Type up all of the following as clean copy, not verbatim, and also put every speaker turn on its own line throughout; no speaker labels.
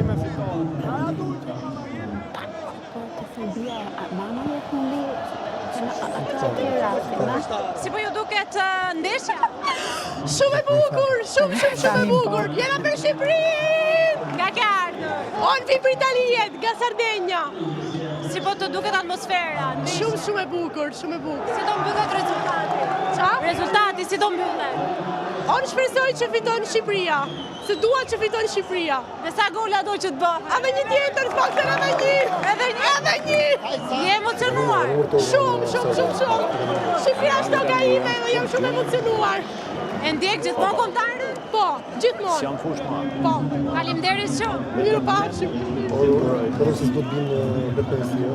Shqipëri me fitohet.
Serbia, mama e fundi
Si po ju duket ndeshja? Shumë e bukur, shumë e bukur. Jena për Shqipërinë! Nga ke ardhur? On vi për Italijet, nga Sardenja. Si po të duket atmosfera? Shumë e bukur, shumë e bukur. Si do mbyllet rezultati? Qa? Rezultati, si do mbyllet? On shpresoj që fiton Shqipëria. Se dua që fiton Shqipëria. Dhe sa gola do që të bëhet? Edhe një tjetër, s'pakten edhe një! Je emocionuar? Shumë. Shqipëria është toka ime dhe jam shumë emocionuar. E ndjek gjithmonë kombëtarën? Po, gjithmonë.
Si janë fushë ma.
Po. Faleminderit shumë. Mirë pafshim.
Però se sto bine depresivo,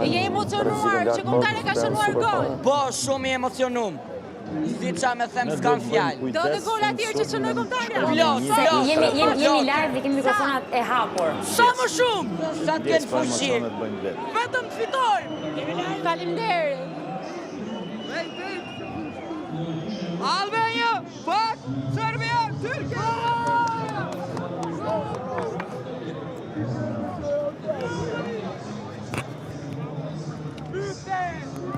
Je emocionuar që kombëtare ka shënuar gol?
Po, shumë i emocionum. Si qa me them s'kam fjallë.
Do dhe gol atjerë që shënoj kombëtarja?
Plot.
Jemi live dhe kemi mikrofonat e hapur.
Sa më shumë, sa të kenë fushi.
Vetëm fitojmë. Faleminderit.
Albania, fuck, Serbia, Turqia!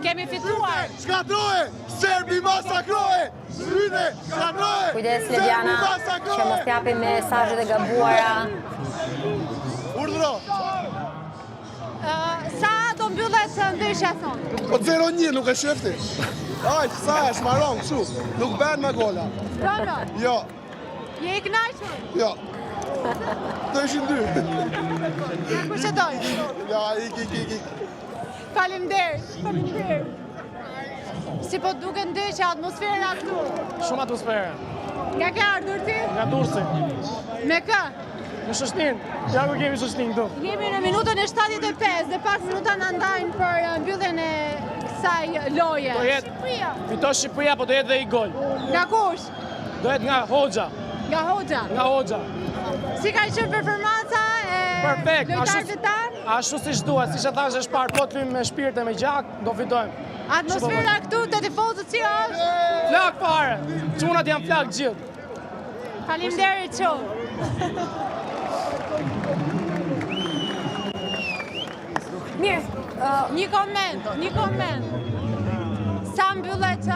Kemi fituar.
Shkatroje! Serbi masakroje! Syne, shkatroje!
Kujdes Lediana, që mos t'japim mesazhet e gabuara.
Urdhro!
Sa do mbyllet ndeshja thonë?
Po 0-1 nuk e shefti. Aj, sa e shmaron, kështu. Nuk ben me gola.
Bravo.
Jo,
Je i kënaqur?
jo. Të ishin dy.
Kush e dojë?
Ja, ik.
Faleminderit. Si po duket ndeshja, atmosfera këtu?
Shumë atmosferë.
Nga ke ardhur ti?
Nga Durrësi.
Me kë?
Në Shoshnin. Ja ku kemi Shoshnin këtu.
Jemi në minutën e 75 dhe pak minuta na ndajnë për mbylljen e kësaj loje.
Do jetë fito Shqipëria, po do jetë dhe i gol.
Nga kush?
Do jetë nga Hoxha.
Nga Hoxha.
Nga Hoxha.
Si ka qenë performanca e
Perfekt.
lojtarëve tanë?
Ashtu siç duhet, siç e thash është parë, po të me shpirt e me gjak, do fitojmë.
Atmosfera këtu te tifozët si është?
Flak fare. Çunat janë flak gjithë.
Faleminderit shumë.
Mirë,
Një koment. Sa mbyllet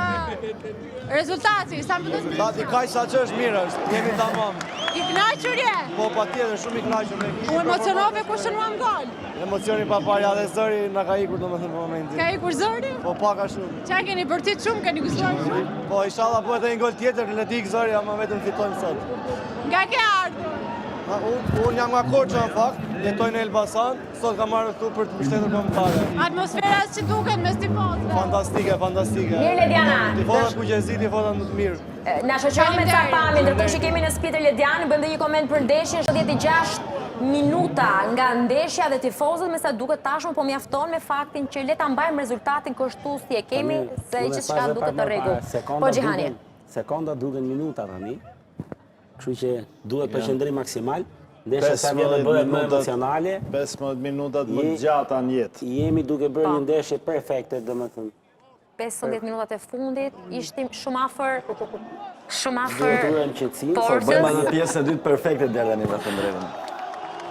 rezultati, sa mbyllet
Tati kaj sa që është mirë është, jemi tamam.
I kënaqur je?
Po pa tjetër, shumë i knaqër.
U emocionove kur shënuam gol?
Emocioni pa parja dhe zëri nga ka ikur do me thënë momentin.
Ka ikur zëri?
Po paka shumë.
Qa keni bërtit shumë, keni gëzuar shumë?
Po inshallah po edhe një gol tjetër, le ti zëri, ama vetëm fitojmë sot.
Nga ke ardhur?
Unë jam nga Korça në fakt, jetoj në Elbasan, sot kam marrë këtu për të mbështetur kombëtare.
Atmosfera si duket mes tifozëve?
Fantastike.
Mirë Lediana.
Tifozat kuqezi, tifozat më të mirë.
Na shoqëron me ca pamje, ndërkohë që kemi në spitër Lediani, bëjmë dhe një koment për ndeshjen, 76 minuta nga ndeshja dhe tifozët me sa duket tashmë, po mjafton me faktin që le ta mbajmë rezultatin kushtues si e kemi, se gjithçka duket të rregull. Po Xhihani.
Sekonda duken minuta tani. Kështu që duhet përqendrim maksimal. Ndeshja sa vjen bëhet më emocionale.
15 minutat më gjata në jetë.
Jemi duke bërë një ndeshje perfekte, domethënë.
15 minutat e fundit, ishtim shumë afër.
Duhet urojmë qetësi,
Por
Bëjmë edhe pjesën e dytë perfekte deri tani me thënë drejtën.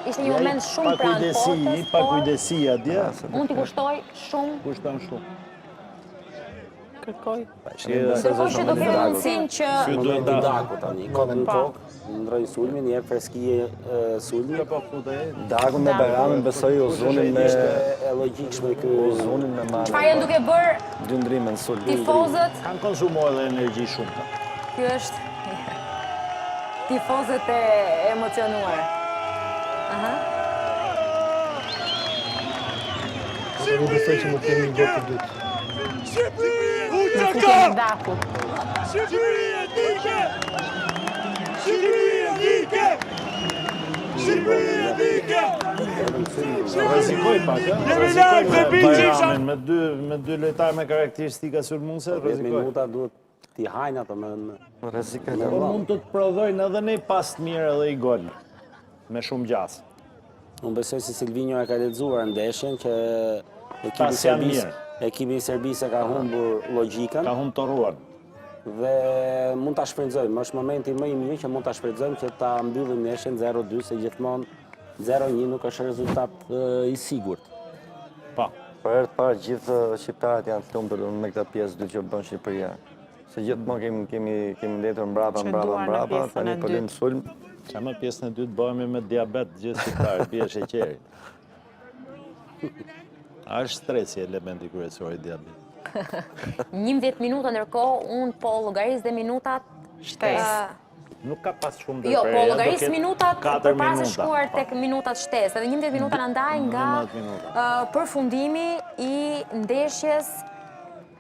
Ishte një moment shumë
Pa
pranë
kujdesi, pa kujdesi atje.
Unë t'i kushtoj shumë.
Kushton shumë.
Ndërkohë që do kemi mundësinë që
Moment i Daku tani, kokën në kokë, ndroi sulmin, jep freski sulmi.
Daku me Bajramin besoj Ozunin me
E logjikshme ky
Ozunin me Mane.
çfarë janë duke bërë
Dy ndrime në sul.
tifozët?
Kanë konsumuar edhe energji shumë.
Ky është tifozët e emocionuar. Aha.
Unë besoj që nuk kemi gol të dytë.
Në fitjen e Dakut.
Rrezikoj pak, Bajramin me dy lojtarë me karakteristika sulmuese,
10
rrezikoj.
minuta duhet t'i hajnë ato me
Po mund të prodhojnë edhe ne pas të mirë edhe i gol, me shumë gjas.
Unë besoj se Silvinho e ka lexuar ndeshjen që
Pas janë mirë.
ekipi i Serbisë ka humbur logjikën.
Ka humbur torruar.
dhe mund ta shfrytëzojmë. Është momenti më i mirë që mund ta shfrytëzojmë që ta mbyllim ndeshjen 0-2, se gjithmonë 0-1 nuk është rezultat i sigurt.
Pa.
Për herë të parë gjithë shqiptarët janë të lumbër me këtë pjesë dy që bën Shqipëria. Se gjithmonë kemi ndetur mbrapa, tani po lëm sulm.
Qa më pjesën e dytë bëhemi me diabet gjithë shqiptarë, bie sheqeri. A është stresi elementi kryesor i diabetit.
11 minuta ndërkohë, unë po llogaris dhe minutat
Shtesë.
Nuk ka pas shumë
Jo,
ndërprerje.
po llogaris minutat
katër
përpara se
minuta.
shkuar tek minutat shtesë. Edhe 11 minuta na ndajnë nga
19 minuta.
përfundimi i ndeshjes